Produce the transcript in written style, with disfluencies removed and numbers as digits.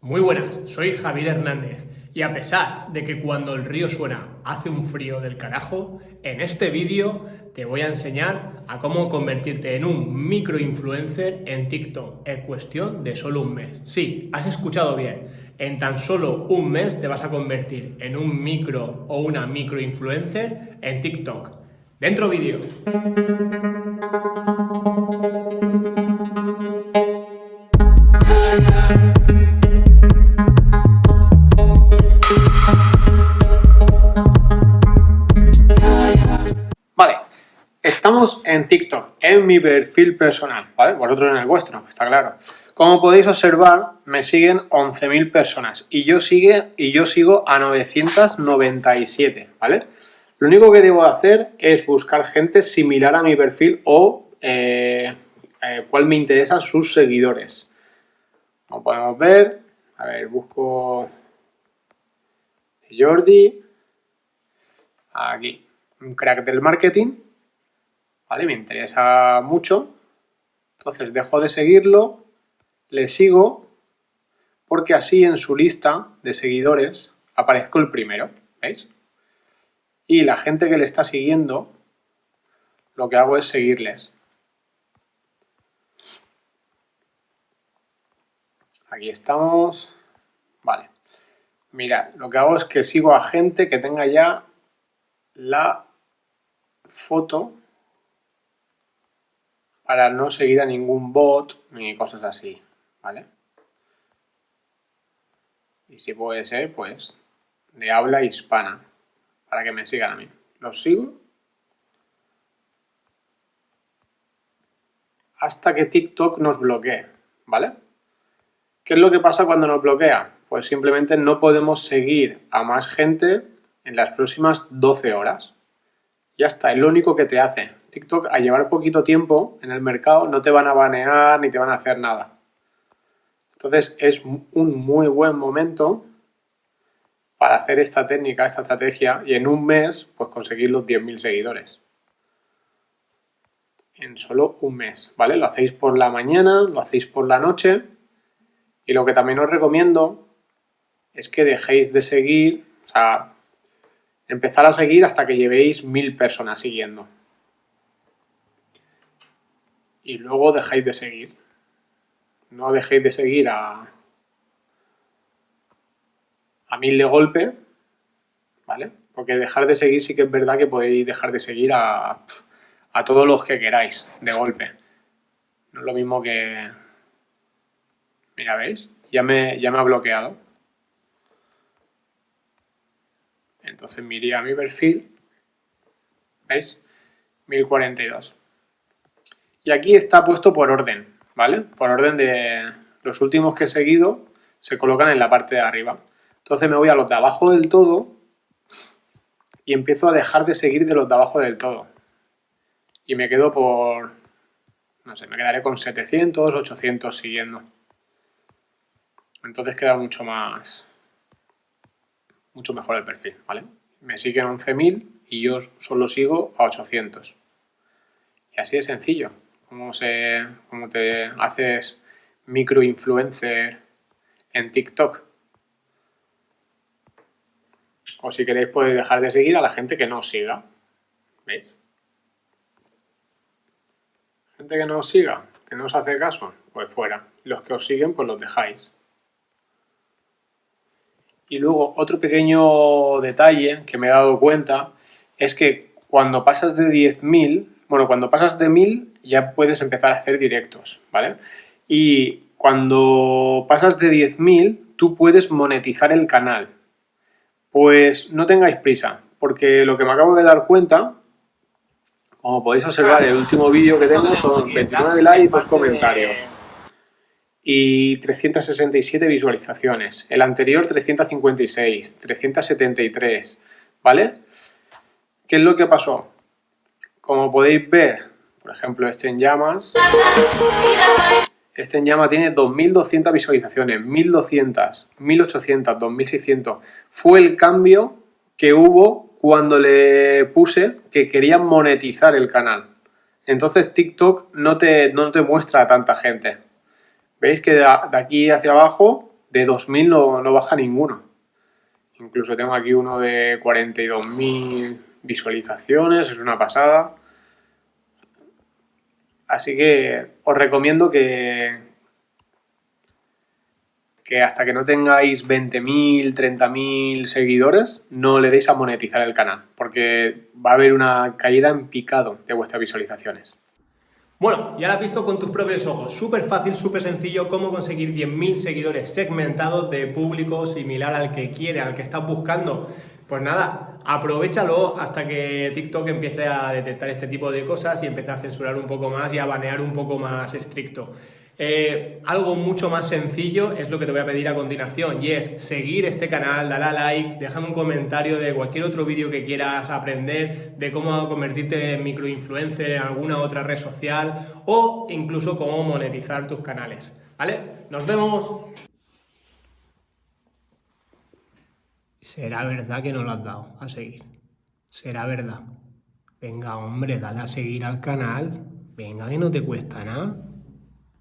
Muy buenas, soy Javier Hernández y a pesar de que cuando el río suena hace un frío del carajo, en este vídeo te voy a enseñar a cómo convertirte en un microinfluencer en TikTok en cuestión de solo un mes. Sí, has escuchado bien, en tan solo un mes te vas a convertir en un micro o una microinfluencer en TikTok. Dentro vídeo. Vale, estamos en TikTok, en mi perfil personal, ¿vale? Vosotros en el vuestro, está claro. Como podéis observar, me siguen 11.000 personas y yo sigo a 997, ¿vale? Lo único que debo hacer es buscar gente similar a mi perfil o cuál me interesan sus seguidores. Como podemos ver, a ver, busco Jordi, aquí, un crack del marketing. ¿Vale? Me interesa mucho, entonces dejo de seguirlo, le sigo, porque así en su lista de seguidores aparezco el primero, ¿veis? Y la gente que le está siguiendo, lo que hago es seguirles. Aquí estamos, vale. Mirad, lo que hago es que sigo a gente que tenga ya la foto para no seguir a ningún bot ni cosas así, ¿vale? Y si puede ser, pues, de habla hispana, para que me sigan a mí. Los sigo hasta que TikTok nos bloquee, ¿vale? ¿Qué es lo que pasa cuando nos bloquea? Pues simplemente no podemos seguir a más gente en las próximas 12 horas. Ya está, es lo único que te hace. TikTok, al llevar poquito tiempo en el mercado, no te van a banear ni te van a hacer nada. Entonces es un muy buen momento para hacer esta técnica, esta estrategia, y en un mes, pues conseguir los 10.000 seguidores. En solo un mes, ¿vale? Lo hacéis por la mañana, lo hacéis por la noche, y lo que también os recomiendo es que dejéis de seguir, o sea, empezar a seguir hasta que llevéis 1.000 personas siguiendo. Y luego dejáis de seguir. No dejéis de seguir a 1.000 de golpe, ¿vale? Porque dejar de seguir sí que es verdad que podéis dejar de seguir a todos los que queráis de golpe. No es lo mismo que... Mira, ¿veis? Ya me ha bloqueado. Entonces me iría a mi perfil. ¿Veis? 1042. Y aquí está puesto por orden, ¿vale? Por orden de los últimos que he seguido se colocan en la parte de arriba. Entonces me voy a los de abajo del todo y empiezo a dejar de seguir de los de abajo del todo. Y me quedo por... no sé, me quedaré con 700, 800 siguiendo. Entonces queda mucho mejor el perfil, ¿vale? Me siguen 11.000 y yo solo sigo a 800. Y así de sencillo, como te haces microinfluencer en TikTok. O si queréis podéis dejar de seguir a la gente que no os siga. ¿Veis? Gente que no os siga, que no os hace caso, pues fuera. Y los que os siguen, pues los dejáis. Y luego otro pequeño detalle que me he dado cuenta es que cuando pasas de 10.000, bueno, cuando pasas de 1.000 ya puedes empezar a hacer directos, ¿vale? Y cuando pasas de 10.000 tú puedes monetizar el canal. Pues no tengáis prisa, porque lo que me acabo de dar cuenta, como podéis observar, el último vídeo que tengo son 29 likes y 2 comentarios y 367 visualizaciones. El anterior 356, 373, ¿vale? ¿Qué es lo que pasó? Como podéis ver, por ejemplo, este en llamas tiene 2.200 visualizaciones, 1.200, 1.800, 2.600. Fue el cambio que hubo cuando le puse que quería monetizar el canal. Entonces TikTok no te muestra a tanta gente. ¿Veis que de aquí hacia abajo, de 2000 no baja ninguno. Incluso tengo aquí uno de 42.000 visualizaciones, es una pasada. Así que os recomiendo que hasta que no tengáis 20.000, 30.000 seguidores, no le deis a monetizar el canal, porque va a haber una caída en picado de vuestras visualizaciones. Bueno, ya lo has visto con tus propios ojos. Súper fácil, súper sencillo cómo conseguir 10.000 seguidores segmentados de público similar al que quiere, al que estás buscando. Pues nada, aprovéchalo hasta que TikTok empiece a detectar este tipo de cosas y empiece a censurar un poco más y a banear un poco más estricto. Algo mucho más sencillo es lo que te voy a pedir a continuación y es seguir este canal, dale a like, déjame un comentario de cualquier otro vídeo que quieras aprender, de cómo convertirte en microinfluencer en alguna otra red social o incluso cómo monetizar tus canales, ¿vale? ¡Nos vemos! ¿Será verdad que no lo has dado a seguir? ¿Será verdad? Venga, hombre, dale a seguir al canal. Venga, que no te cuesta nada.